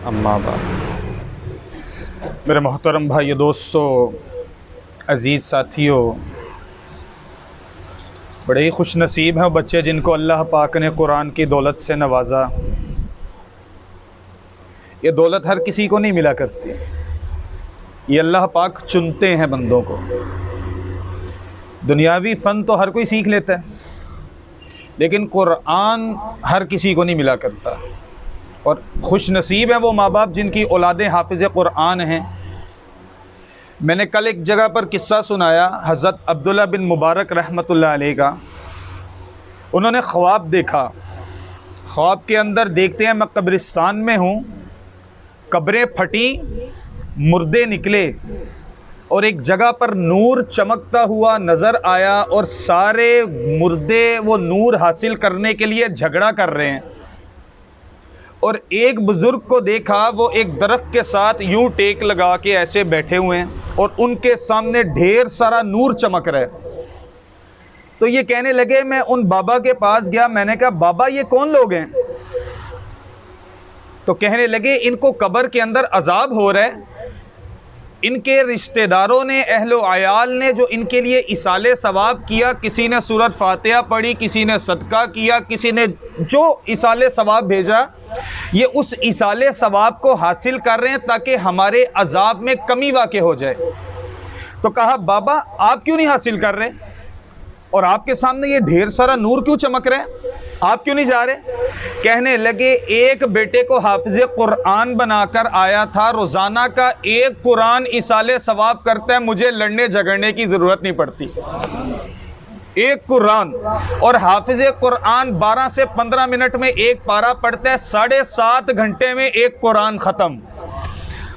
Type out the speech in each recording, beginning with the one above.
अम्मा बाद। मेरे मोहतरम भाइयों, दोस्तों, अज़ीज़ साथियों, बड़े ही खुश नसीब हैं बच्चे जिनको अल्लाह पाक ने कुरान की दौलत से नवाजा। ये दौलत हर किसी को नहीं मिला करती, ये अल्लाह पाक चुनते हैं बंदों को। दुनियावी फ़न तो हर कोई सीख लेता है, लेकिन कुरान हर किसी को नहीं मिला करता। और खुश नसीब हैं वो माँ बाप जिनकी औलादें हाफिज़ कुरान हैं। मैंने कल एक जगह पर किस्सा सुनाया हज़रत अब्दुल्ला बिन मुबारक रहमतुल्लाह अलैह का। उन्होंने ख्वाब देखा। ख्वाब के अंदर देखते हैं मैं कब्रिस्तान में हूँ, कब्रें फटी, मुर्दे निकले और एक जगह पर नूर चमकता हुआ नज़र आया और सारे मुर्दे वो नूर हासिल करने के लिए झगड़ा कर रहे हैं। और एक बुज़ुर्ग को देखा, वो एक दरख्त के साथ यूं टेक लगा के ऐसे बैठे हुए हैं और उनके सामने ढेर सारा नूर चमक रहा है। तो ये कहने लगे, मैं उन बाबा के पास गया, मैंने कहा बाबा ये कौन लोग हैं? तो कहने लगे इनको कब्र के अंदर अजाब हो रहा है, इनके रिश्तेदारों ने, अहलो आयाल ने जो इनके लिए इसाले सवाब किया, किसी ने सूरत फातिहा पढ़ी, किसी ने सदका किया, किसी ने जो इसाले सवाब भेजा, ये उस इसाले सवाब को हासिल कर रहे हैं ताकि हमारे अजाब में कमी वाक़ई हो जाए। तो कहा बाबा आप क्यों नहीं हासिल कर रहे, और आपके सामने ये ढेर सारा नूर क्यों चमक रहे हैं, आप क्यों नहीं जा रहे? कहने लगे एक बेटे को हाफिज़ कुरान बनाकर आया था, रोज़ाना का एक कुरान इसाले सवाब करता है, मुझे लड़ने झगड़ने की ज़रूरत नहीं पड़ती। एक कुरान, और हाफिज़ कुरान 12 से 15 मिनट में एक पारा पढ़ता है, 7.5 घंटे में एक कुरान ख़त्म।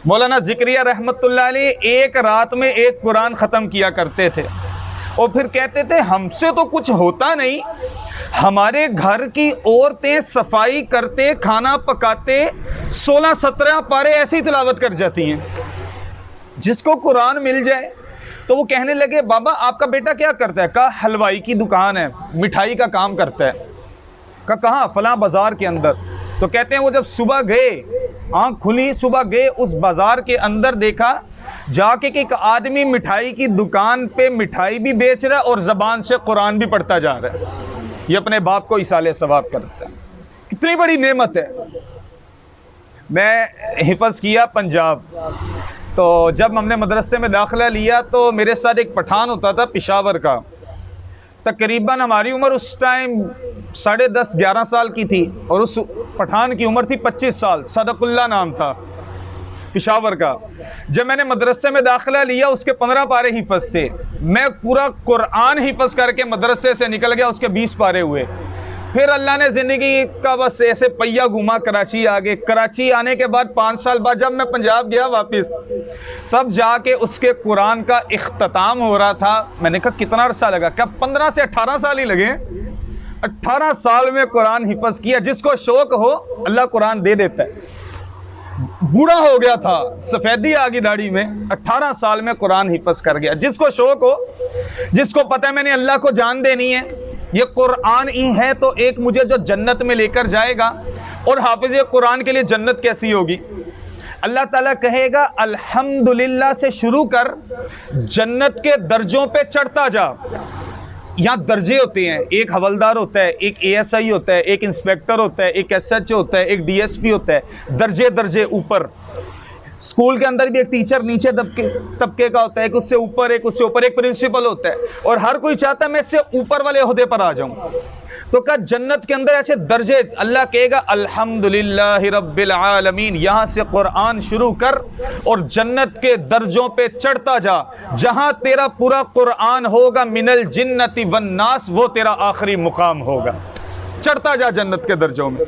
मौलाना ज़िक्रिया रहमतुल्लाह अलैह एक रात में एक कुरान ख़त्म किया करते थे और फिर कहते थे हमसे तो कुछ होता नहीं, हमारे घर की औरतें सफाई करते, खाना पकाते, 16-17 पारे ऐसी तिलावत कर जाती हैं, जिसको कुरान मिल जाए। तो वो कहने लगे बाबा आपका बेटा क्या करता है? कहा हलवाई की दुकान है, मिठाई का काम करता है। कहा कहाँ? फलां बाज़ार के अंदर। तो कहते हैं वो जब सुबह गए, आँख खुली, सुबह गए, उस बाज़ार के अंदर देखा जाके कि एक आदमी मिठाई की दुकान पे मिठाई भी बेच रहा है और ज़बान से कुरान भी पढ़ता जा रहा है। ये अपने बाप को इसाले सवाब करता है। कितनी बड़ी नेमत है। मैं हिफ़्ज़ किया पंजाब, तो जब हमने मदरसे में दाखिला लिया तो मेरे साथ एक पठान होता था पेशावर का। तकरीबन हमारी उम्र उस टाइम 10.5-11 साल की थी और उस पठान की उम्र थी 25 साल। सदकुल्ला नाम था पेशावर का। जब मैंने मदरसे में दाखिला लिया उसके 15 पारे हिफ़्ज़ से, मैं पूरा कुरान हिफ़्ज़ करके मदरसे से निकल गया, उसके 20 पारे हुए। फिर अल्लाह ने ज़िंदगी का बस ऐसे पहिया घुमा, कराची आ गए। कराची आने के बाद 5 साल बाद जब मैं पंजाब गया वापस, तब जाके उसके कुरान का इख्तिताम हो रहा था। मैंने कहा कितना अरसा लगा? क्या 15 से 18 साल ही लगे? 18 साल में कुरान हिफ़्ज़ किया। जिसको शौक़ हो अल्लाह कुरान दे देता है। बूढ़ा हो गया था, सफ़ेदी आ गई दाढ़ी में, 18 साल में कुरान हिफ़्ज़ कर गया। जिसको शौक़ हो, जिसको पता है मैंने अल्लाह को जान देनी है, ये कुरान ही है तो एक मुझे जो जन्नत में लेकर जाएगा। और हाफिज़ कुरान के लिए जन्नत कैसी होगी? अल्लाह ताला कहेगा अल्हम्दुलिल्लाह से शुरू कर, जन्नत के दर्जों पे चढ़ता जा। यहाँ दर्जे होते हैं, एक हवलदार होता है, एक ASI होता है, एक इंस्पेक्टर होता है, एक SHO होता है, एक DSP होता है। दर्जे दर्जे ऊपर। स्कूल के अंदर भी एक टीचर नीचे तबके का होता है, एक उससे ऊपर, एक उससे ऊपर, एक प्रिंसिपल होता है, और हर कोई चाहता है मैं इससे ऊपर वाले ओहदे पर आ जाऊं। तो क्या जन्नत के अंदर ऐसे दर्जे? अल्लाह कहेगा अल्हम्दुलिल्लाहि रब्बिल आलमीन, यहाँ से कुरान शुरू कर और जन्नत के दर्जों पे चढ़ता जा। जहाँ तेरा पूरा कुरान होगा मिनल जिन्नति वन्नास, वो तेरा आखिरी मुकाम होगा। चढ़ता जा जन्नत के दर्जों में।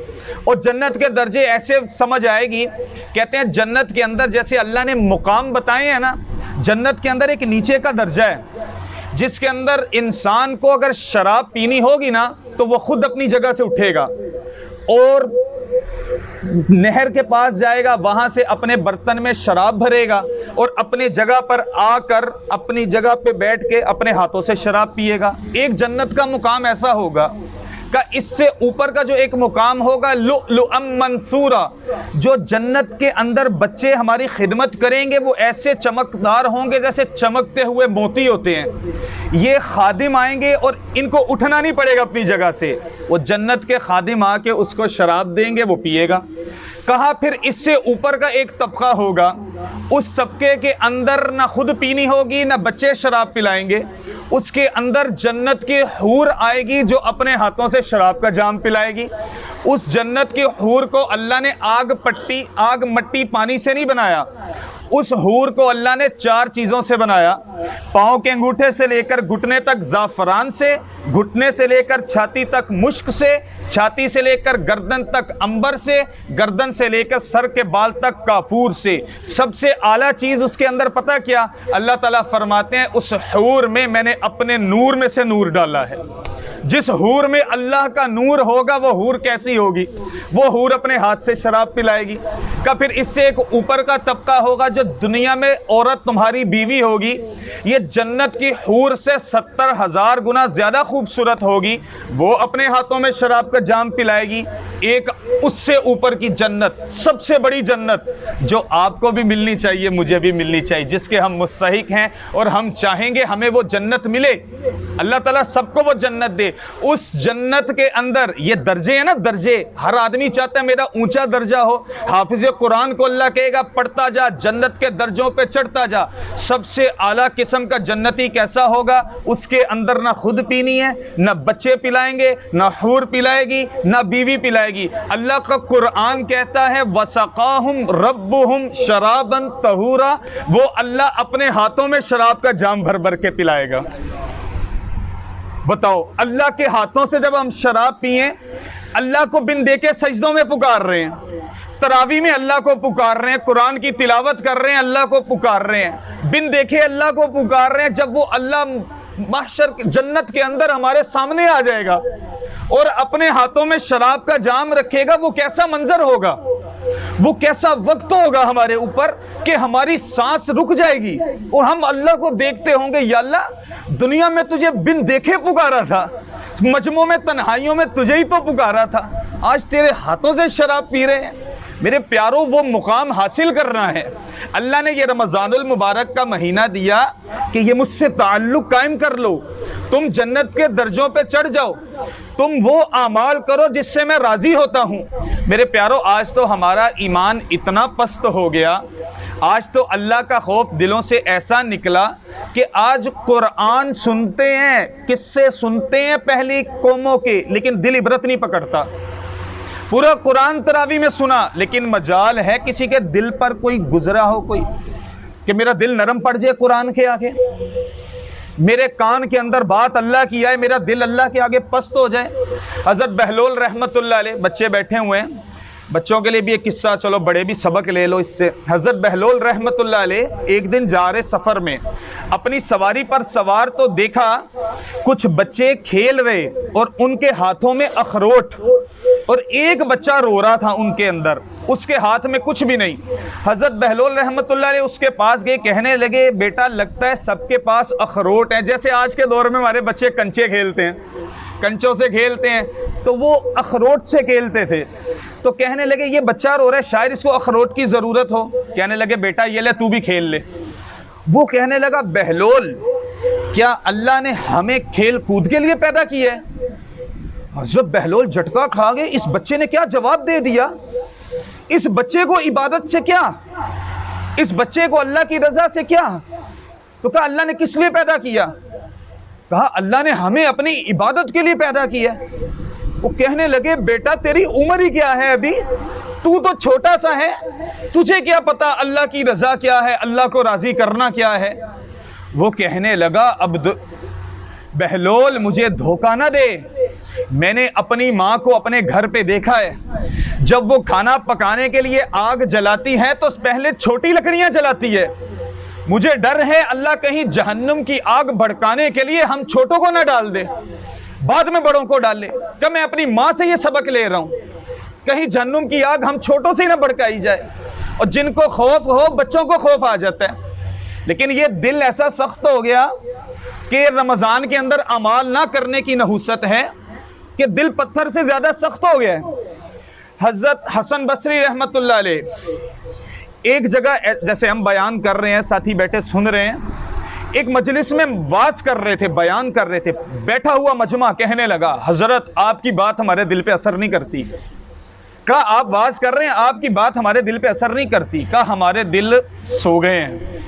और जन्नत के दर्जे ऐसे समझ आएगी, कहते हैं जन्नत के अंदर जैसे अल्लाह ने मुकाम बताए हैं ना, जन्नत के अंदर एक नीचे का दर्जा है जिसके अंदर इंसान को अगर शराब पीनी होगी ना तो वो खुद अपनी जगह से उठेगा और नहर के पास जाएगा, वहां से अपने बर्तन में शराब भरेगा और अपने जगह पर आकर अपनी जगह पे बैठ के अपने हाथों से शराब पिएगा। एक जन्नत का मुकाम ऐसा होगा का इससे ऊपर का जो एक मुकाम होगा लुलुअम मंसूरा, जो जन्नत के अंदर बच्चे हमारी खिदमत करेंगे वो ऐसे चमकदार होंगे जैसे चमकते हुए मोती होते हैं। ये खादिम आएंगे और इनको उठना नहीं पड़ेगा अपनी जगह से, वो जन्नत के खादिम आके उसको शराब देंगे, वो पिएगा। कहा फिर इससे ऊपर का एक तबका होगा, उस तबके के अंदर ना खुद पीनी होगी ना बच्चे शराब पिलाएंगे, उसके अंदर जन्नत की हूर आएगी जो अपने हाथों से शराब का जाम पिलाएगी। उस जन्नत की हूर को अल्लाह ने आग मट्टी पानी से नहीं बनाया, उस हूर को अल्लाह ने 4 चीज़ों से बनाया। पाँव के अंगूठे से लेकर घुटने तक ज़ाफ़रान से, घुटने से लेकर छाती तक मुश्क से, छाती से लेकर गर्दन तक अंबर से, गर्दन से लेकर सर के बाल तक काफूर से। सबसे आला चीज़ उसके अंदर पता क्या? अल्लाह ताला फरमाते हैं उस हूर में मैंने अपने नूर में से नूर डाला है। जिस हूर में अल्लाह का नूर होगा वो हूर कैसी होगी? वो हूर अपने हाथ से शराब पिलाएगी। का फिर इससे एक ऊपर का तबका होगा, जो दुनिया में औरत तुम्हारी बीवी होगी, ये जन्नत की हूर से 70,000 गुना ज़्यादा खूबसूरत होगी, वो अपने हाथों में शराब का जाम पिलाएगी। एक उससे ऊपर की जन्नत, सबसे बड़ी जन्नत जो आपको भी मिलनी चाहिए, मुझे भी मिलनी चाहिए, जिसके हम मुस्तहिक हैं और हम चाहेंगे हमें वो जन्नत मिले, अल्लाह ताला सबको वो जन्नत दे। उस जन्नत के अंदर ये दर्जे हैं ना, दर्जे, हर आदमी चाहता है मेरा ऊंचा दर्जा हो। हाफिज कुरान को अल्लाह कहेगा पढ़ता जा, जन्नत के दर्जों पे चढ़ता जा। सबसे आला किस्म का जन्नती कैसा होगा? उसके अंदर ना खुद पीनी है, ना बच्चे पिलाएंगे, ना हूर पिलाएगी, ना बीवी पिलाएगी। अल्लाह का कुरान कहता है वसकाहुम रब्बुहुम शराबन तहूरा, वो अल्लाह अपने हाथों में शराब का जाम भर भर के पिलाएगा। बताओ, अल्लाह के हाथों से जब हम शराब पिए, अल्लाह को बिन देखे सजदों में पुकार रहे हैं, तरावी में अल्लाह को पुकार रहे हैं, कुरान की तिलावत कर रहे हैं, अल्लाह को पुकार रहे हैं, बिन देखे अल्लाह को पुकार रहे हैं। जब वो अल्लाह महशर जन्नत के अंदर हमारे सामने आ जाएगा और अपने हाथों में शराब का जाम रखेगा, वो कैसा मंजर होगा, वो कैसा वक्त होगा हमारे ऊपर कि हमारी सांस रुक जाएगी और हम अल्लाह को देखते होंगे, या अल्लाह दुनिया में तुझे बिन देखे पुकारा था, मजमों में तन्हाइयों में तुझे ही तो पुकारा था, आज तेरे हाथों से शराब पी रहे हैं। मेरे प्यारों, वो मुकाम हासिल करना है। अल्लाह ने ये रमज़ानुल मुबारक का महीना दिया कि ये मुझसे ताल्लुक़ कायम कर लो, तुम जन्नत के दर्जों पे चढ़ जाओ, तुम वो आमाल करो जिससे मैं राज़ी होता हूँ। मेरे प्यारों, आज तो हमारा ईमान इतना पस्त हो गया, आज तो अल्लाह का खौफ दिलों से ऐसा निकला कि आज कुरान सुनते हैं, किस्से सुनते हैं पहली कौमों के, लेकिन दिल इबरत नहीं पकड़ता। पूरा कुरान तरावी में सुना, लेकिन मजाल है किसी के दिल पर कोई गुजरा हो, कोई कि मेरा दिल नरम पड़ जाए कुरान के आगे, मेरे कान के अंदर बात अल्लाह की आए, मेरा दिल अल्लाह के आगे पस्त हो जाए। हज़रत बहलोल रहमतुल्लाह अलैह, बच्चे बैठे हुए हैं, बच्चों के लिए भी एक किस्सा, चलो बड़े भी सबक ले लो इससे। हज़रत बहलोल रहमतुल्लाह अलैह एक दिन जा रहे सफ़र में, अपनी सवारी पर सवार तो देखा कुछ बच्चे खेल रहे और उनके हाथों में अखरोट, और एक बच्चा रो रहा था उनके अंदर, उसके हाथ में कुछ भी नहीं। हज़रत बहलोल रहमतुल्लाह अलैह उसके पास गए, कहने लगे बेटा लगता है सबके पास अखरोट हैं, जैसे आज के दौर में हमारे बच्चे कंचे खेलते हैं, कंचों से खेलते हैं, तो वो अखरोट से खेलते थे। तो कहने लगे ये बच्चा रो रहा है, शायद इसको अखरोट की ज़रूरत हो। कहने लगे बेटा ये ले, तू भी खेल ले। वो कहने लगा बहलोल, क्या अल्लाह ने हमें खेल कूद के लिए पैदा किया है? हज़रत बहलोल झटका खा गए, इस बच्चे ने क्या जवाब दे दिया, इस बच्चे को इबादत से क्या, इस बच्चे को अल्लाह की रज़ा से क्या? तो कहा अल्लाह ने किस लिए पैदा किया? कहा अल्लाह ने हमें अपनी इबादत के लिए पैदा किया। वो कहने लगे बेटा तेरी उम्र ही क्या है, अभी तू तो छोटा सा है, तुझे क्या पता अल्लाह की रज़ा क्या है, अल्लाह को राज़ी करना क्या है। वो कहने लगा अब बहलोल मुझे धोखा ना दे, मैंने अपनी माँ को अपने घर पे देखा है, जब वो खाना पकाने के लिए आग जलाती है तो पहले छोटी लकड़ियाँ जलाती है। मुझे डर है अल्लाह कहीं जहन्नुम की आग भड़काने के लिए हम छोटों को ना डाल दे, बाद में बड़ों को डाल ले। क्या मैं अपनी माँ से ये सबक ले रहा हूँ, कहीं जहन्नुम की आग हम छोटों से ही ना भड़काई जाए। और जिनको खौफ हो बच्चों को खौफ आ जाता है, लेकिन ये दिल ऐसा सख्त हो गया कि रमज़ान के अंदर अमाल ना करने की नहुसत है, कि दिल पत्थर से ज्यादा सख्त हो गया है। हजरत हसन बसरी रहमतुल्लाह अलैह एक जगह, जैसे हम बयान कर रहे हैं, साथी बैठे सुन रहे हैं, एक मजलिस में वाज कर रहे थे, बयान कर रहे थे, बैठा हुआ मजमा कहने लगा, हजरत आपकी बात हमारे दिल पे असर नहीं करती। कहा आप वाज कर रहे हैं, आपकी बात हमारे दिल पे असर नहीं करती। कहा हमारे दिल सो गए हैं।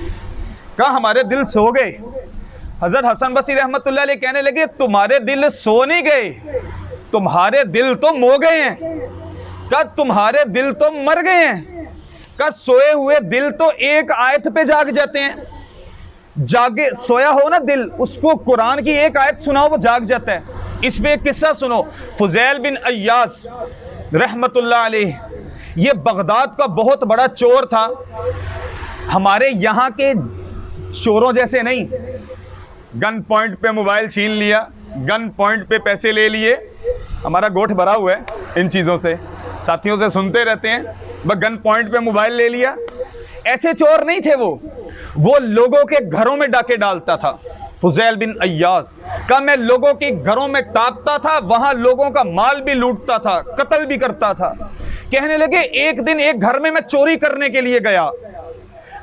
कहा हमारे दिल सो गए। हजरत हसन बसरी रहमतुल्लाह अलैह कहने लगे, तुम्हारे दिल सो नहीं गए, तुम्हारे दिल तो मो गए हैं। कहा तुम्हारे दिल तो मर गए हैं। कहा सोए हुए दिल तो एक आयत पे जाग जाते हैं। जागे सोया हो ना दिल, उसको कुरान की एक आयत सुनाओ वो जाग जाता है। इस पे एक किस्सा सुनो, फुजैल बिन अय्यास रहमतुल्लाह अलैह, ये बगदाद का बहुत बड़ा चोर था। हमारे यहाँ के चोरों जैसे नहीं, गन पॉइंट पे मोबाइल छीन लिया, गन पॉइंट पे पैसे ले लिए। हमारा गोठ भरा हुआ है इन चीज़ों से, साथियों से सुनते रहते हैं, बस गन पॉइंट पे मोबाइल ले लिया। ऐसे चोर नहीं थे वो लोगों के घरों में डाके डालता था। फुजैल बिन अय्यास का, मैं लोगों के घरों में टापता था, वहां लोगों का माल भी लूटता था, कत्ल भी करता था। कहने लगे एक दिन एक घर में मैं चोरी करने के लिए गया,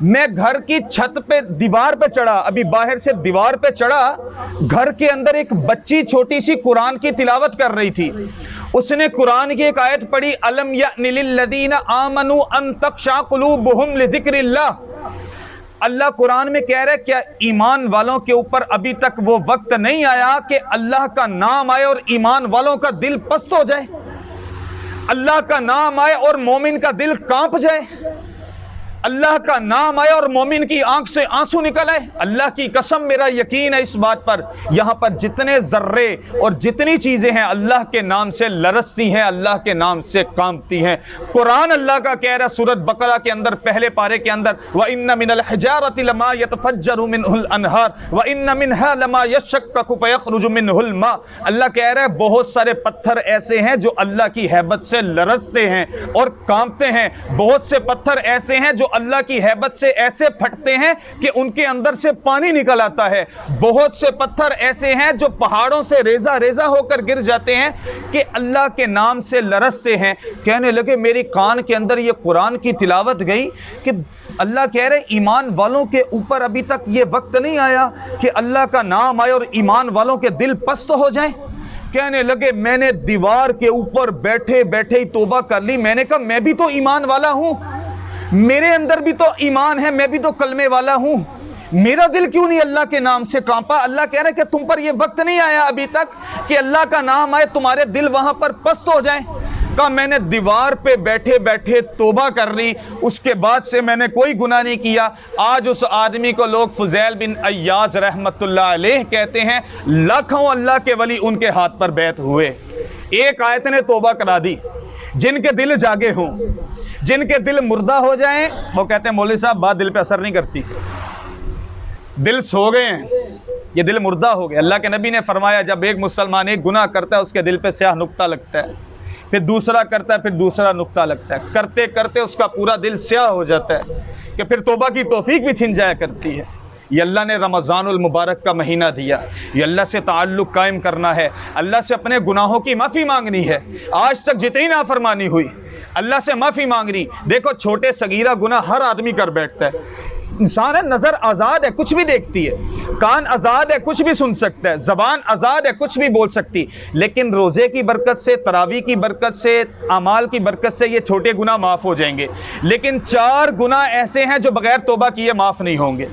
मैं घर की छत पे दीवार पे चढ़ा, अभी बाहर से दीवार पे चढ़ा, घर के अंदर एक बच्ची छोटी सी कुरान की तिलावत कर रही थी। उसने कुरान की एक आयत पढ़ी, अलम यअनि लिल्लज़ीना आमनू अन तख़शअ क़ुलूबुहुम लिज़िक्रिल्लाह। अल्लाह कुरान में कह रहा है, क्या ईमान वालों के ऊपर अभी तक वो वक्त नहीं आया कि अल्लाह का नाम आए और ईमान वालों का दिल पस्त हो जाए, अल्लाह का नाम आए और मोमिन का दिल कांप जाए, अल्लाह का नाम आए और मोमिन की आंख से आंसू निकल आए। अल्लाह की कसम मेरा यकीन है इस बात पर, यहाँ पर जितने जर्रे और जितनी चीजें हैं अल्लाह के नाम से लरसती हैं, अल्लाह के नाम से कांपती हैं। कुरान अल्लाह का कह रहा है सूरत बकरा के अंदर पहले पारे के अंदर, व इन्न मिनल हिजारति लमा यतफज्जरु मिनहुल अनहार व इन्न मिनहा लमा यशक्ककु फयखरुजु मिनहुल मा। अल्लाह कह रहा है बहुत सारे पत्थर ऐसे हैं जो अल्लाह की हैबत से लरसते हैं और कांपते हैं, बहुत से पत्थर ऐसे हैं जो अल्लाह की हैबत से ऐसे फटते हैं कि उनके अंदर से पानी निकल आता है, बहुत से पत्थर ऐसे हैं जो पहाड़ों से रेजा रेजा होकर गिर जाते हैं कि अल्लाह के नाम से लरसते हैं। कहने लगे मेरी कान के अंदर ये कुरान की तिलावत गई कि अल्लाह कह रहे ईमान वालों के ऊपर अभी तक ये वक्त नहीं आया कि अल्लाह का नाम आए और ईमान वालों के दिल पस्त हो जाए। कहने लगे मैंने दीवार के ऊपर बैठे बैठे ही तौबा कर ली। मैंने कहा मैं भी तो ईमान वाला हूं, मेरे अंदर भी तो ईमान है, मैं भी तो कलमे वाला हूं, मेरा दिल क्यों नहीं अल्लाह के नाम से कांपा। अल्लाह कह रहे हैं कि तुम पर यह वक्त नहीं आया अभी तक कि अल्लाह का नाम आए, तुम्हारे दिल वहां पर पस्त हो जाए। कहा मैंने दीवार पे बैठे बैठे तौबा कर ली, उसके बाद से मैंने कोई गुनाह नहीं किया। आज उस आदमी को लोग फुजैल बिन अय्याज रहमतुल्लाह अलैह कहते हैं। लाखों अल्लाह के वली उनके हाथ पर बैत हुए। एक आयत ने तौबा करा दी। जिनके दिल जागे हों, जिनके दिल मुर्दा हो जाएं, वो कहते हैं मौलवी साहब बात दिल पे असर नहीं करती, दिल सो गए हैं, ये दिल मुर्दा हो गया। अल्लाह के नबी ने फरमाया जब एक मुसलमान एक गुनाह करता है उसके दिल पे स्याह नुक्ता लगता है, फिर दूसरा करता है, फिर दूसरा नुक्ता लगता है, करते करते उसका पूरा दिल स्याह हो जाता है कि फिर तौबा की तौफीक भी छिन जाया करती है। ये अल्लाह ने रमज़ानुल मुबारक का महीना दिया, ये अल्लाह से ताल्लुक़ कायम करना है, अल्लाह से अपने गुनाहों की माफ़ी मांगनी है। आज तक जितनी नाफरमानी हुई अल्लाह से माफ़ी मांगनी। देखो छोटे सगीरा गुनाह हर आदमी कर बैठता है, इंसान है, नज़र आज़ाद है कुछ भी देखती है, कान आज़ाद है कुछ भी सुन सकता है, ज़बान आज़ाद है कुछ भी बोल सकती, लेकिन रोज़े की बरकत से, तरावी की बरकत से, अमाल की बरकत से ये छोटे गुनाह माफ़ हो जाएंगे। लेकिन 4 गुनाह ऐसे हैं जो बग़ैर तौबा किए माफ़ नहीं होंगे।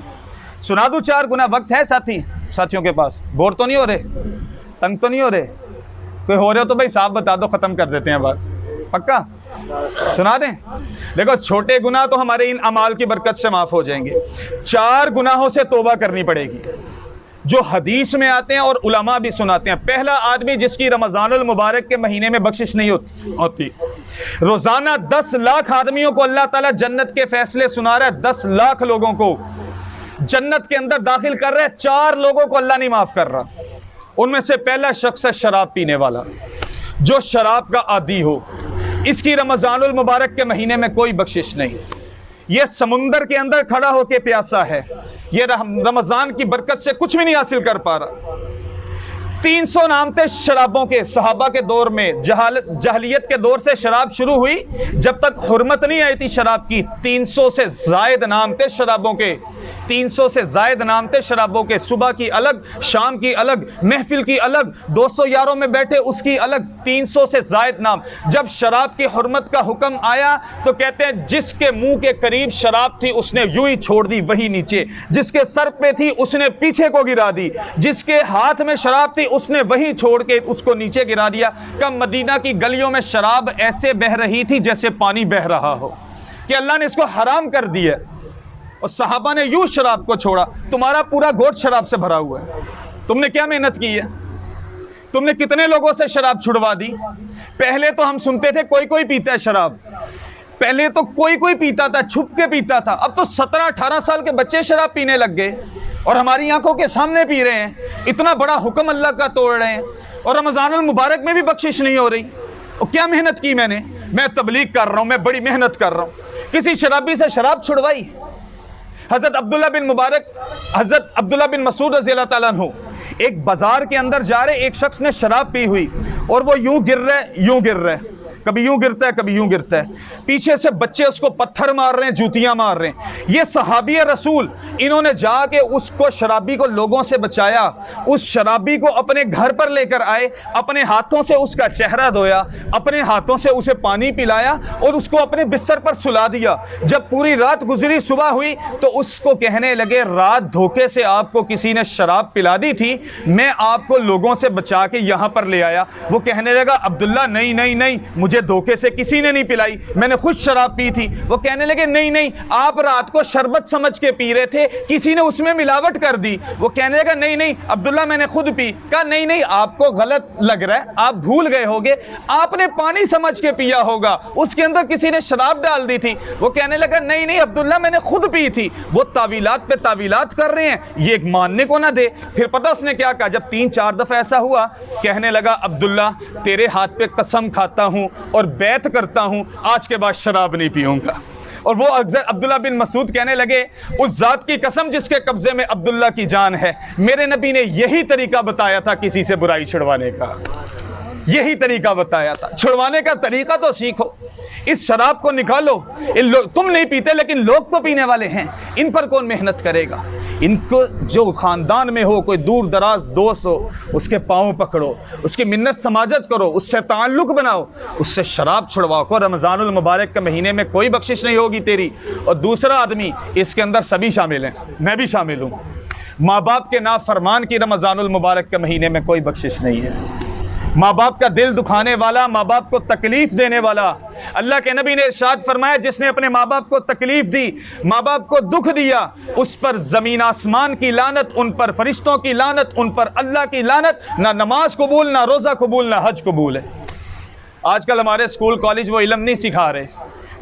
सुना दूँ 4 गुनाह? वक्त है साथियों के पास? बोर तो नहीं हो रहे, तंग तो नहीं हो रहे? कोई हो रहे हो तो भाई साहब बता दो, ख़त्म कर देते हैं बात, पक्का सुना दें। देखो छोटे गुनाह तो हमारे इन अमाल की बरकत से माफ़ हो जाएंगे, 4 गुनाहों से तौबा करनी पड़ेगी जो हदीस में आते हैं और उलमा भी सुनाते हैं। पहला आदमी जिसकी रमज़ानुल मुबारक के महीने में बख्शिश नहीं होती, रोज़ाना 10 लाख आदमियों को अल्लाह ताला जन्नत के फैसले सुना रहा है, 10 लाख लोगों को जन्नत के अंदर दाखिल कर रहा है, 4 लोगों को अल्लाह नहीं माफ़ कर रहा। उनमें से पहला शख्स है शराब पीने वाला, जो शराब का आदी हो, इसकी रमज़ानुल मुबारक के महीने में कोई बख्शिश नहीं। यह समुंदर के अंदर खड़ा होकर प्यासा है, यह रमज़ान की बरकत से कुछ भी नहीं हासिल कर पा रहा। 300 नाम थे शराबों के। सहाबा के दौर में जहलियत के दौर से शराब शुरू हुई, जब तक हुर्मत नहीं आई थी शराब की, 300 से जायद नाम थे शराबों के। 300 से जायद नाम थे शराबों के। सुबह की अलग, शाम की अलग, महफिल की अलग, 200 यारों में बैठे उसकी अलग, 300 से जायद नाम। जब शराब की हुर्मत का हुक्म आया तो कहते हैं जिसके मुंह के करीब शराब थी उसने यूं ही छोड़ दी वही नीचे, जिसके सर पे थी उसने पीछे को गिरा दी, जिसके हाथ में शराब थी उसने वही छोड़ के उसको नीचे गिरा दिया। कब मदीना की गलियों में शराब ऐसे बह रही थी जैसे पानी बह रहा हो, कि अल्लाह ने इसको हराम कर दिया और सहाबा ने यूं शराब को छोड़ा। तुम्हारा पूरा गोद शराब से भरा हुआ है, तुमने क्या मेहनत की है? तुमने कितने लोगों से शराब छुड़वा दी? पहले तो हम सुनते थे कोई कोई पीता है शराब, पहले तो कोई कोई पीता था, छुप के पीता था। अब तो 17-18 साल के बच्चे शराब पीने लग गए और हमारी आंखों के सामने पी रहे हैं। इतना बड़ा हुक्म अल्लाह का तोड़ रहे हैं और रमज़ानुल मुबारक में भी बख्शिश नहीं हो रही। और क्या मेहनत की मैंने? मैं तबलीग कर रहा हूं, मैं बड़ी मेहनत कर रहा हूं। किसी शराबी से शराब छुड़वाई? हज़रत अब्दुल्ला बिन मसूद रज़ी अल्लाह ताला अन्हु एक बाजार के अंदर जा रहे, एक शख्स ने शराब पी हुई और वो यूं गिर रहा है, यूं गिर रहा है, कभी यूं गिरता है कभी यूं गिरता है। पीछे से बच्चे उसको पत्थर मार रहे हैं, जूतियां मार रहे हैं। ये सहाबी रसूल, इन्होंने जाके उसको, शराबी को लोगों से बचाया। उस शराबी को अपने घर पर लेकर आए, अपने हाथों से उसका चेहरा धोया, अपने हाथों से उसे पानी पिलाया और उसको अपने बिस्तर पर सुला दिया। जब पूरी रात गुजरी, सुबह हुई तो उसको कहने लगे रात धोखे से आपको किसी ने शराब पिला दी थी, मैं आपको लोगों से बचा के यहाँ पर ले आया। वो कहने लगा अब्दुल्ला नहीं नहीं नहीं, मुझे धोखे से किसी ने नहीं पिलाई, मैंने खुद शराब पी थी। वो कहने लगे नहीं नहीं, आप रात को शरबत समझ के पी रहे थे, किसी ने उसमें मिलावट कर दी। वो कहने लगा नहीं नहीं अब्दुल्ला मैंने खुद पी। कहा नहीं नहीं, आपको गलत लग रहा है, आप भूल गए होगे, आपने पानी समझ के पिया होगा, उसके अंदर किसी ने शराब डाल दी थी। वो कहने लगा नहीं नहीं अब्दुल्ला मैंने खुद पी थी। वो तावीलात पे तावीलात कर रहे हैं, ये एक मानने को ना दे। फिर पता उसने क्या कहा, जब 3-4 दफा ऐसा हुआ, कहने लगा अब्दुल्ला तेरे हाथ पे कसम खाता हूं और बैत करता हूं, आज के बाद शराब नहीं पीऊंगा। और वो अब्दुल्ला बिन मसूद कहने लगे उस जात की कसम जिसके कब्जे में अब्दुल्ला की जान है, मेरे नबी ने यही तरीका बताया था किसी से बुराई छुड़वाने का, यही तरीका बताया था। छुड़वाने का तरीका तो सीखो, इस शराब को निकालो। तुम नहीं पीते लेकिन लोग तो पीने वाले हैं, इन पर कौन मेहनत करेगा? इनको जो खानदान में हो, कोई दूर दराज दोस्त हो, उसके पाँव पकड़ो, उसकी मिन्नत समाजत करो, उससे ताल्लुक बनाओ, उससे शराब छुड़वाओ को। रमज़ानुल मुबारक के महीने में कोई बख्शिश नहीं होगी तेरी। और दूसरा आदमी, इसके अंदर सभी शामिल हैं, मैं भी शामिल हूँ, माँ बाप के नाफरमान की रमज़ानुल मुबारक के महीने में कोई बख्शिश नहीं है। माँ बाप का दिल दुखाने वाला, माँ बाप को तकलीफ देने वाला, अल्लाह के नबी ने इरशाद फरमाया जिसने अपने माँ बाप को तकलीफ दी, माँ बाप को दुख दिया, उस पर ज़मीन आसमान की लानत, उन पर फरिश्तों की लानत, उन पर अल्लाह की लानत। ना नमाज कबूल, ना रोज़ा कबूल, ना हज कबूल है। आजकल हमारे स्कूल कॉलेज वो इल्म नहीं सिखा रहे,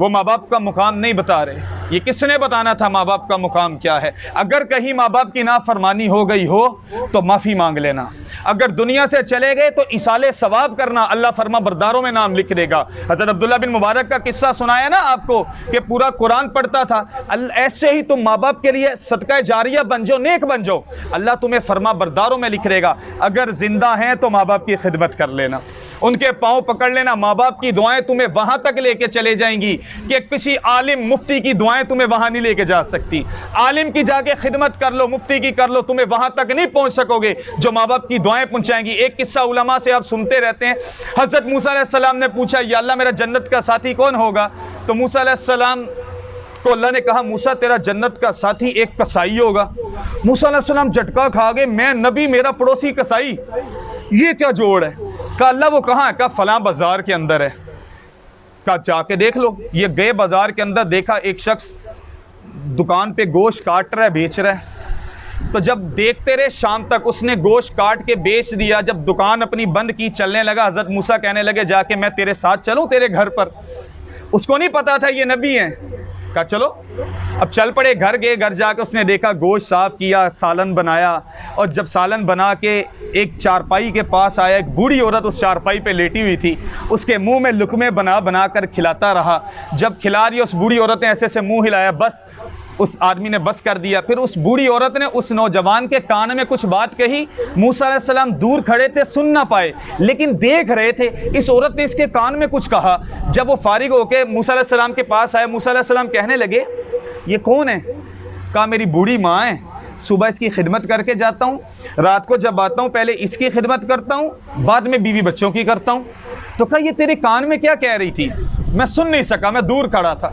वो माँ बाप का मुकाम नहीं बता रहे। ये किसने बताना था माँ बाप का मुकाम क्या है? अगर कहीं माँ बाप की नाफरमानी हो गई हो तो माफ़ी मांग लेना। अगर दुनिया से चले गए तो इसाले सवाब करना, अल्लाह फरमा बरदारों में नाम लिख देगा। हज़रत अब्दुल्ला बिन मुबारक का किस्सा सुनाया ना आपको कि पूरा कुरान पढ़ता था। ऐसे ही तुम माँ बाप के लिए सदका जारिया बन जाओ, नेक बन जाओ, अल्लाह तुम्हें फरमा बरदारों में लिख देगा। अगर जिंदा हैं तो माँ बाप की खिदमत कर लेना, उनके पाँव पकड़ लेना। माँ बाप की दुआएं तुम्हें वहां तक लेके चले जाएंगी कि किसी आलिम मुफ्ती की दुआएं तुम्हें वहां नहीं लेके जा सकती। आलिम की जाके खिदमत कर लो, मुफ्ती की कर लो, तुम्हें वहां तक नहीं पहुंच सकोगे जो माँ बाप की दुआएं पहुंचाएंगी। एक किस्सा उलमा से आप सुनते रहते हैं। हज़रत मूसा अलैहिस्सलाम ने पूछा या अल्लाह मेरा जन्नत का साथी कौन होगा? तो मूसा अलैहिस्सलाम को अल्लाह ने कहा मूसा तेरा जन्नत का साथी एक कसाई होगा। मूसा अलैहिस्सलाम झटका खा गए, मैं नबी मेरा पड़ोसी कसाई, ये क्या जोड़ है? कहा अल्लाह वो कहाँ है? कहा फलां बाजार के अंदर है। कहा जाके देख लो। ये गए बाजार के अंदर, देखा एक शख्स दुकान पे गोश्त काट रहा है, बेच रहा है। तो जब देखते रहे शाम तक, उसने गोश्त काट के बेच दिया। जब दुकान अपनी बंद की, चलने लगा, हज़रत मूसा कहने लगे जाके मैं तेरे साथ चलूं तेरे घर पर। उसको नहीं पता था ये नबी हैं। कहा चलो। अब चल पड़े, घर गए, घर जाकर उसने देखा गोश्त साफ़ किया, सालन बनाया। और जब सालन बना के एक चारपाई के पास आया, एक बूढ़ी औरत उस चारपाई पे लेटी हुई थी, उसके मुंह में लुकमे बना बना कर खिलाता रहा। जब खिला रही उस बूढ़ी औरत ने ऐसे से मुंह हिलाया, बस उस आदमी ने बस कर दिया। फिर उस बूढ़ी औरत ने उस नौजवान के कान में कुछ बात कही। मूसा अलैहिस्सलाम दूर खड़े थे, सुन ना पाए, लेकिन देख रहे थे। इस औरत ने इसके कान में कुछ कहा। जब वो फारिग होकर मूसा अलैहिस्सलाम के पास आए, मूसा अलैहिस्सलाम कहने लगे ये कौन है? कहा मेरी बूढ़ी माँ है, सुबह इसकी खिदमत करके जाता हूँ, रात को जब आता हूँ पहले इसकी खिदमत करता हूँ, बाद में बीवी बच्चों की करता हूँ। तो कहा ये तेरे कान में क्या कह रही थी? मैं सुन नहीं सका, मैं दूर खड़ा था।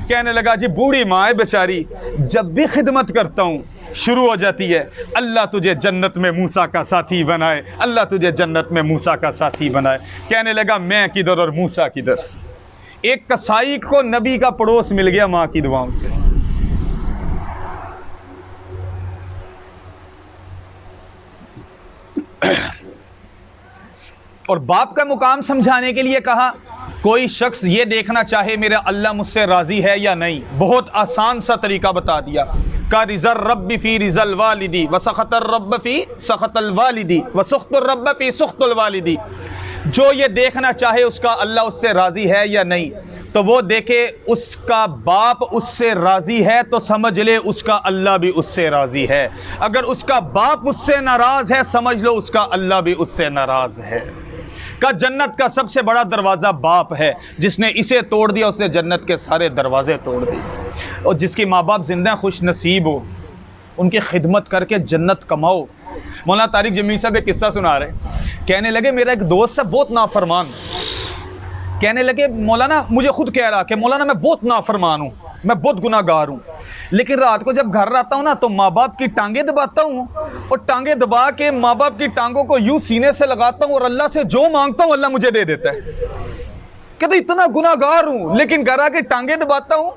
कहने लगा जी बूढ़ी माँ है बेचारी, जब भी खिदमत करता हूँ शुरू हो जाती है अल्लाह तुझे जन्नत में मूसा का साथी बनाए, अल्लाह तुझे जन्नत में मूसा का साथी बनाए। कहने लगा मैं किधर और मूसा किधर। एक कसाई को नबी का पड़ोस मिल गया माँ की दुआओं से। और बाप का मुकाम समझाने के लिए कहा कोई शख्स ये देखना चाहे मेरा अल्लाह मुझसे राजी है या नहीं, बहुत आसान सा तरीका बता दिया। का रिज़ल रब्बी फी रिज़ल वालिदी व सख़तर रब्ब फी सख़तल वालिदी व सुख़्तुर रब्ब फी सुख़्तुल वालिदी। जो ये देखना चाहे उसका अल्लाह उससे राजी है या नहीं, तो वो देखे उसका बाप उससे राजी है तो समझ ले उसका अल्लाह भी उससे राजी है। अगर उसका बाप उससे नाराज है समझ लो उसका अल्लाह भी उससे नाराज है। का जन्नत का सबसे बड़ा दरवाज़ा बाप है, जिसने इसे तोड़ दिया उसने जन्नत के सारे दरवाजे तोड़ दिए। और जिसकी माँ बाप जिंदा खुश नसीब हो, उनकी खिदमत करके जन्नत कमाओ। मौलाना तारिक जमील साहब एक किस्सा सुना रहे, कहने लगे मेरा एक दोस्त है बहुत नाफरमान। कहने लगे मौलाना, मुझे खुद कह रहा कि मौलाना मैं बहुत नाफरमान हूँ, मैं बहुत गुनाहगार हूँ, लेकिन रात को जब घर आता हूँ ना तो माँ बाप की टांगें दबाता हूँ और टांगें दबा के माँ बाप की टांगों को यूँ सीने से लगाता हूँ और अल्लाह से जो मांगता हूँ अल्लाह मुझे दे देता है। कहते इतना गुनाहगार हूँ लेकिन घर आके टांगें दबाता हूँ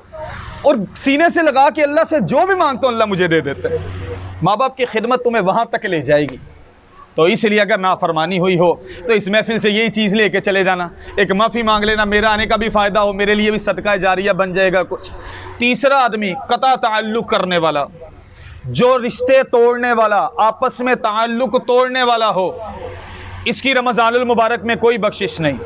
और सीने से लगा के अल्लाह से जो भी मांगता हूँ अल्लाह मुझे दे देता है। माँ बाप की खिदमत तुम्हें वहाँ तक ले जाएगी। तो इसलिए अगर नाफरमानी हुई हो तो इस महफिल से यही चीज़ लेके चले जाना, एक माफ़ी मांग लेना, मेरा आने का भी फ़ायदा हो, मेरे लिए भी सदका जारिया बन जाएगा कुछ। तीसरा आदमी कता ताल्लुक़ करने वाला, जो रिश्ते तोड़ने वाला, आपस में ताल्लुक़ तोड़ने वाला हो, इसकी रमज़ानुल मुबारक में कोई बख्शिश नहीं।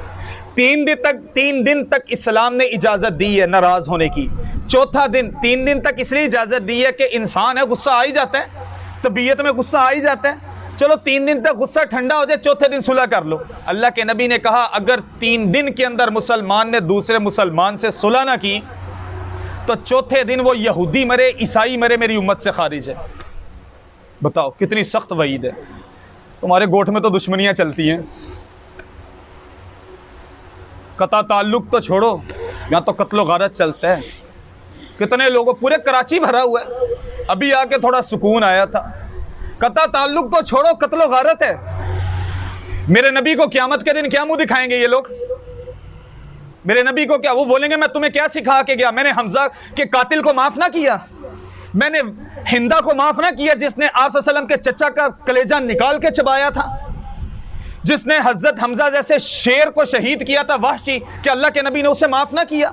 3 दिन तक इस्लाम ने इजाज़त दी है नाराज़ होने की। चौथा दिन, 3 दिन तक इसलिए इजाज़त दी है कि इंसान है, गुस्सा आ ही जाता है, तबीयत में गुस्सा आ ही जाता है। चलो 3 दिन तक गुस्सा ठंडा हो जाए, चौथे दिन सुलह कर लो। अल्लाह के नबी ने कहा अगर 3 दिन के अंदर मुसलमान ने दूसरे मुसलमान से सुलह ना की तो चौथे दिन वो यहूदी मरे, ईसाई मरे, मेरी उम्मत से खारिज है। बताओ कितनी सख्त वईद है। तुम्हारे गोठ में तो दुश्मनियां चलती हैं, कता ताल्लुक तो छोड़ो, यहाँ तो कत्लो गारत चलता है। कितने लोगों, पूरे कराची भरा हुआ है, अभी आके थोड़ा सुकून आया था। कता ताल्लुक तो छोड़ो, कत्लो गारत है। मेरे नबी को क़यामत के दिन क्या मुंह दिखाएंगे ये लोग? मेरे नबी को क्या वो बोलेंगे मैं तुम्हें क्या सिखा के गया? मैंने हमजा के कातिल को माफ ना किया, मैंने हिंदा को माफ ना किया जिसने आप सल्लल्लाहु अलैहि वसल्लम के चचा का कलेजा निकाल के चबाया था, जिसने हजरत हमजा जैसे शेर को शहीद किया था वहशी, कि अल्लाह के नबी ने उसे माफ ना किया।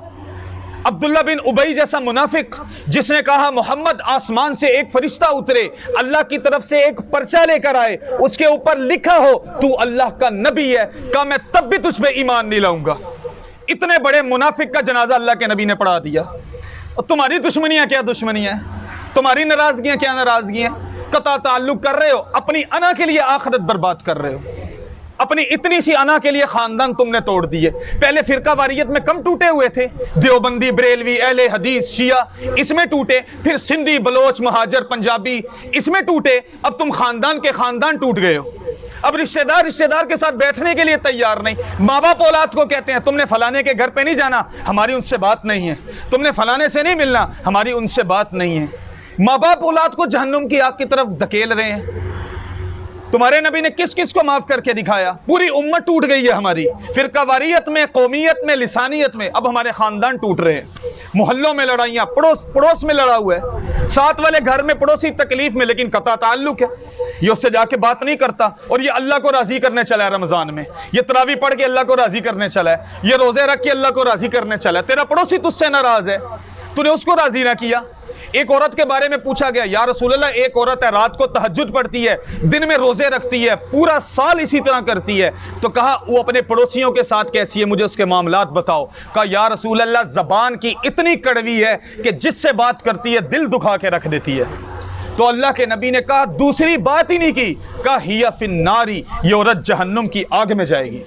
अब्दुल्ला बिन उबई जैसा मुनाफिक जिसने कहा मोहम्मद आसमान से एक फरिश्ता उतरे, अल्लाह की तरफ से एक पर्चा लेकर आए, उसके ऊपर लिखा हो तू अल्लाह का नबी है, कहा मैं तब भी तुझ पे ईमान नहीं लाऊंगा। इतने बड़े मुनाफिक का जनाजा अल्लाह के नबी ने पढ़ा दिया। और तुम्हारी दुश्मनियां क्या दुश्मनियां, तुम्हारी नाराजगियां क्या नाराजगियां? कता ताल्लुक कर रहे हो, अपनी अना के लिए आखिरत बर्बाद कर रहे हो। अपनी इतनी सी अना के लिए खानदान तुमने तोड़ दिए। पहले फिरका वारियत में कम टूटे हुए थे, देवबंदी, बरेलवी, अहले हदीस, शिया, इसमें टूटे, फिर सिंधी, बलोच, महाजर, पंजाबी, इसमें टूटे। अब तुम खानदान के खानदान टूट गए हो। अब रिश्तेदार के साथ बैठने के लिए तैयार नहीं। माँ बाप औलाद को कहते हैं तुमने फलाने के घर पे नहीं जाना, हमारी उनसे बात नहीं है, तुमने फलाने से नहीं मिलना, हमारी उनसे बात नहीं है। माँ बाप औलाद को जहन्नुम की आग की तरफ धकेल रहे हैं। तुम्हारे नबी ने किस किस को माफ करके दिखाया? पूरी उम्मत टूट गई है हमारी, फिरकावारियत में, कौमियत में, लिसानियत में। अब हमारे खानदान टूट रहे हैं, मोहल्लों में लड़ाइयाँ, पड़ोस में लड़ा हुआ है, साथ वाले घर में पड़ोसी तकलीफ में, लेकिन कता ताल्लुक है, ये उससे जाके बात नहीं करता। और ये अल्लाह को राजी करने चला है रमजान में, ये तरावी पढ़ के अल्लाह को राजी करने चला है, ये रोजे रख के अल्लाह को राजी करने चला है। तेरा पड़ोसी तुझसे नाराज है, तूने उसको राजी ना किया। एक औरत के बारे में पूछा गया, या रसूल अल्लाह एक औरत है, रात को तहज्जुद पढ़ती है, दिन में रोजे रखती है, पूरा साल इसी तरह करती है, तो कहा वो अपने पड़ोसियों के साथ कैसी है, मुझे उसके मामलात बताओ। कहा या रसूल अल्लाह ज़बान की इतनी कड़वी है कि जिससे बात करती है दिल दुखा के रख देती है। तो अल्लाह के नबी ने कहा दूसरी बात ही नहीं की, कहा हिया फिन्नारी, ये औरत जहन्नुम की आग में जाएगी।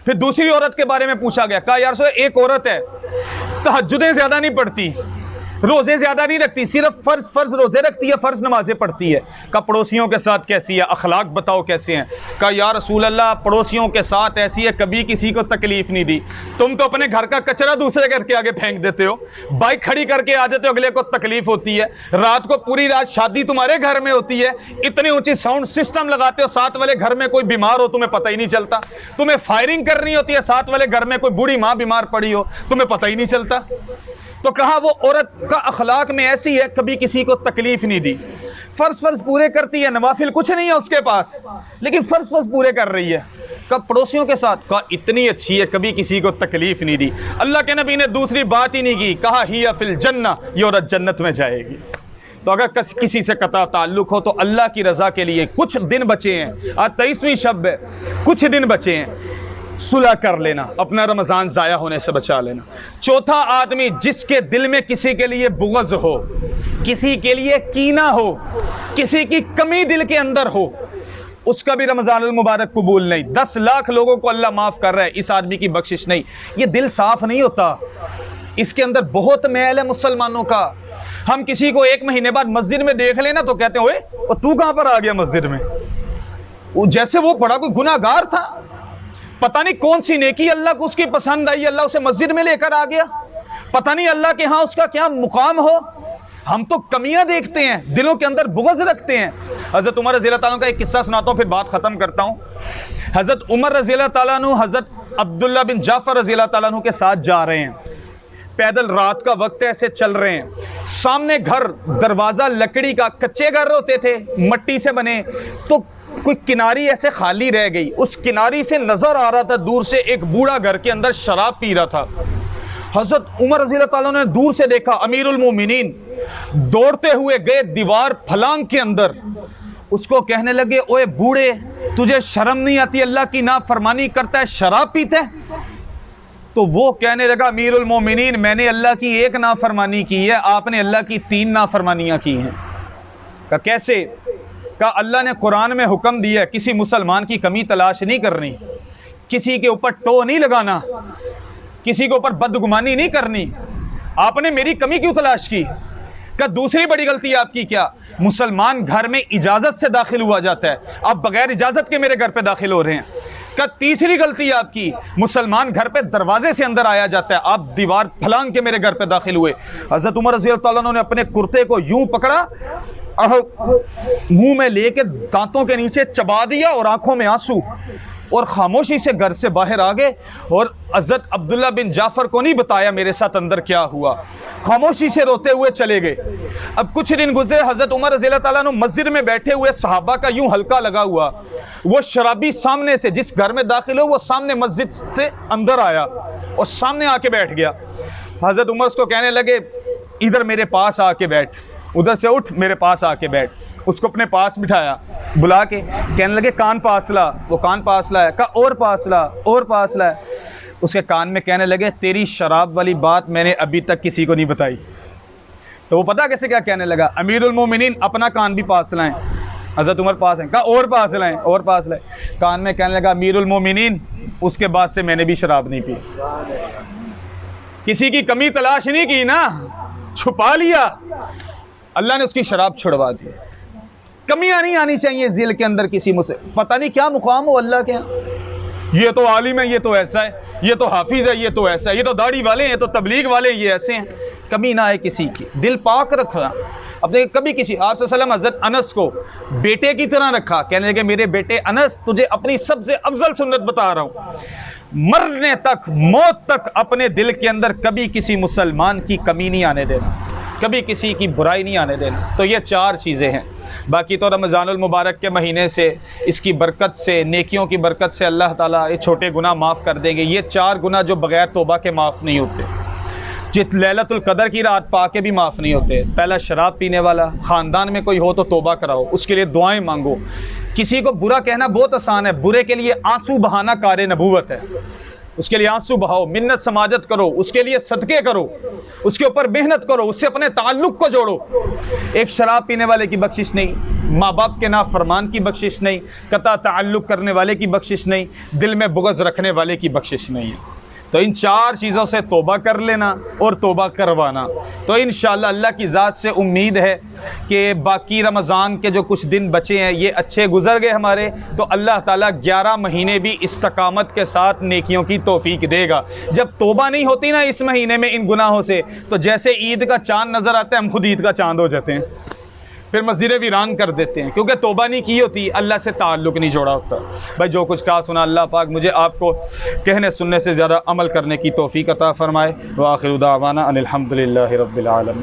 फिर दूसरी औरत के बारे में पूछा गया, कहा यार एक औरत है, तहज्जुदें ज्यादा नहीं पढ़ती, रोजे ज्यादा नहीं रखती, सिर्फ फर्ज रोजे रखती है, फर्ज नमाजें पढ़ती है। का पड़ोसियों के साथ कैसी है, अखलाक बताओ कैसे हैं। का या रसूल अल्लाह पड़ोसियों के साथ ऐसी है, कभी किसी को तकलीफ नहीं दी। तुम तो अपने घर का कचरा दूसरे घर के आगे फेंक देते हो, बाइक खड़ी करके आ जाते हो, अगले को तकलीफ होती है। रात को पूरी रात शादी तुम्हारे घर में होती है, इतनी ऊंची साउंड सिस्टम लगाते हो, साथ वाले घर में कोई बीमार हो तुम्हें पता ही नहीं चलता। तुम्हें फायरिंग करनी होती है, साथ वाले घर में कोई बूढ़ी माँ बीमार पड़ी हो, तुम्हें पता ही नहीं चलता। तो कहा वो औरत का अखलाक में ऐसी है, कभी किसी को तकलीफ नहीं दी, फर्ज पूरे करती है, नवाफिल कुछ नहीं है उसके पास, लेकिन फर्ज पूरे कर रही है। कब पड़ोसियों के साथ, कहा इतनी अच्छी है, कभी किसी को तकलीफ नहीं दी। अल्लाह के नबी ने दूसरी बात ही नहीं की, कहा हिया फिल जन्ना, ये औरत जन्नत में जाएगी। तो अगर किसी से कता ताल्लुक हो तो अल्लाह की रजा के लिए कुछ दिन बचे हैं, आज 23वीं शब है, कुछ दिन बचे हैं, सुलह कर लेना, अपना रमज़ान ज़ाया होने से बचा लेना। चौथा आदमी जिसके दिल में किसी के लिए बुग़्ज़ हो, किसी के लिए कीना हो, किसी की कमी दिल के अंदर हो, उसका भी रमज़ानुल मुबारक कबूल नहीं। 10 लाख लोगों को अल्लाह माफ़ कर रहा है, इस आदमी की बख्शिश नहीं। ये दिल साफ़ नहीं होता, इसके अंदर बहुत मैल है मुसलमानों का। हम किसी को 1 महीने बाद मस्जिद में देख लेना तो कहते हैं ओए तू कहाँ पर आ गया मस्जिद में, जैसे वो बड़ा कोई गुनाहगार था, पता नहीं कौन सी नेकी अल्लाह को उसकी पसंद आई, अल्लाह उसे मस्जिद में लेकर आ गया, पता नहीं अल्लाह के यहाँ उसका क्या मुकाम हो। हम तो कमियां देखते हैं, दिलों के अंदर बुग़्ज़ रखते हैं। हज़रत उमर रज़ी अल्लाह ताला का एक किस्सा सुनाता हूँ, फिर बात ख़त्म करता हूँ। हज़रत उमर रज़ी अल्लाह ताला अन्हु हज़रत अब्दुल्ला बिन जाफ़र रज़ी अल्लाह ताला अन्हु के साथ जा रहे हैं, पैदल, रात का वक्त ऐसे चल रहे हैं। सामने घर, दरवाज़ा लकड़ी का, कच्चे घर होते थे, मट्टी से बने, तो कोई किनारी ऐसे खाली रह गई, उस किनारी से नजर आ रहा था दूर से एक बूढ़ा घर के अंदर शराब पी रहा था। हज़रत उमर रज़ी अल्लाह ताला ने दूर से देखा, अमीरुल मोमिनीन दौड़ते हुए गए दीवार फलांग के अंदर, उसको कहने लगे ओए बूढ़े, तुझे शर्म नहीं आती, अल्लाह की नाफरमानी करता है, शराब पीते है। तो वो कहने लगा अमीरुल मोमिनीन, मैंने अल्लाह की 1 नाफरमानी की है, आपने अल्लाह की 3 नाफरमानियाँ की हैं। कहा कैसे? कहा अल्लाह ने कुरान में हुक्म दिया है किसी मुसलमान की कमी तलाश नहीं करनी, किसी के ऊपर टो नहीं लगाना, किसी के ऊपर बदगुमानी नहीं करनी, आपने मेरी कमी क्यों तलाश की? क्या दूसरी बड़ी गलती आपकी क्या? मुसलमान घर में इजाज़त से दाखिल हुआ जाता है, आप बगैर इजाज़त के मेरे घर पे दाखिल हो रहे हैं। क्या तीसरी गलती आपकी, मुसलमान घर पे दरवाजे से अंदर आया जाता है, आप दीवार फलांग के मेरे घर पे दाखिल हुए। हज़रत उमर रज़ी अल्लाह ताला ने अपने कुर्ते को यूं पकड़ा और मुंह में लेके दांतों के नीचे चबा दिया और आंखों में आंसू, और खामोशी से घर से बाहर आ गए। और हज़रत अब्दुल्ला बिन जाफ़र को नहीं बताया मेरे साथ अंदर क्या हुआ, खामोशी से रोते हुए चले गए। अब कुछ दिन गुजरे, हज़रत उमर रज़ी अल्लाह ताला अन्हु मस्जिद में बैठे हुए, सहाबा का यूं हल्का लगा हुआ, वो शराबी सामने से, जिस घर में दाखिल हो वो सामने मस्जिद से अंदर आया और सामने आके बैठ गया। हज़रत उमर उसको कहने लगे इधर मेरे पास आके बैठ, उधर से उठ मेरे पास आके बैठ। उसको अपने पास बिठाया, बुला के कहने लगे कान पास ला। वो कान पास लाया, कहा और पास ला, और पास लाया। उसके कान में कहने लगे तेरी शराब वाली बात मैंने अभी तक किसी को नहीं बताई। तो वो पता कैसे क्या कहने लगा, अमीरुल मोमिनीन अपना कान भी पास लाएं। हज़रत उमर पास हैं, कहा और पास लाएं, और पास लाएं। कान में कहने लगा अमीरुल मोमिनीन उसके बाद से मैंने भी शराब नहीं पी। किसी की कमी तलाश नहीं की ना, छुपा लिया, अल्लाह ने उसकी शराब छुड़वा दी। कमियां नहीं आनी चाहिए दिल के अंदर किसी मुझसे, पता नहीं क्या मुकाम हो अल्लाह के यहाँ, ये तो आलिम है, ये तो ऐसा है, ये तो हाफिज है, ये तो ऐसा है, ये तो दाढ़ी वाले हैं, ये तो तबलीग वाले हैं, ये ऐसे हैं। कमी ना है किसी की, दिल पाक रखा अपने। कभी किसी आप सल्लल्लाहु अलैहि वसल्लम हज़रत अनस को बेटे की तरह रखा, कहने लगे मेरे बेटे अनस तुझे अपनी सबसे अफजल सुन्नत बता रहा हूँ, मरने तक, मौत तक अपने दिल के अंदर कभी किसी मुसलमान की कमी नहीं आने देना, कभी किसी की बुराई नहीं आने देना। तो ये 4 चीज़ें हैं। बाकी तो रमज़ानुल मुबारक के महीने से, इसकी बरकत से, नेकियों की बरकत से अल्लाह ताला ये छोटे गुनाह माफ़ कर देंगे। ये 4 गुनाह जो बग़ैर तौबा के माफ़ नहीं होते। जित लैलतुल कदर की रात पाके भी माफ़ नहीं होते। पहला शराब पीने वाला, ख़ानदान में कोई हो तो तौबा कराओ, उसके लिए दुआएं मांगो। किसी को बुरा कहना बहुत आसान है, बुरे के लिए आंसू बहाना कार नबूवत है। उसके लिए आंसू बहाओ, मिन्नत समाजत करो, उसके लिए सदक़े करो, उसके ऊपर मेहनत करो, उससे अपने ताल्लुक़ को जोड़ो। एक शराब पीने वाले की बख्शिश नहीं, माँ बाप के नाफरमान की बख्शिश नहीं, कता ताल्लुक़ करने वाले की बख्शिश नहीं, दिल में बुग़्ज़ रखने वाले की बख्शिश नहीं है। तो इन 4 चीज़ों से तौबा कर लेना और तौबा करवाना। तो इंशाअल्लाह अल्लाह की ज़ात से उम्मीद है कि बाकी रमज़ान के जो कुछ दिन बचे हैं ये अच्छे गुजर गए हमारे, तो अल्लाह ताला 11 महीने भी इस्तकामत के साथ नेकियों की तौफीक देगा। जब तौबा नहीं होती ना इस महीने में इन गुनाहों से, तो जैसे ईद का चाँद नज़र आता है, हम खुद ईद का चाँद हो जाते हैं, फिर मस्जिदें वीरान कर देते हैं, क्योंकि तौबा नहीं की होती, अल्लाह से ताल्लुक़ नहीं जोड़ा होता। भाई जो कुछ कहा सुना, अल्लाह पाक मुझे आपको कहने सुनने से ज़्यादा अमल करने की तौफीक अता फ़रमाए। व आखिरु दावाना अनिल हम्दुलिल्लाहि रब्बिल आलमीन।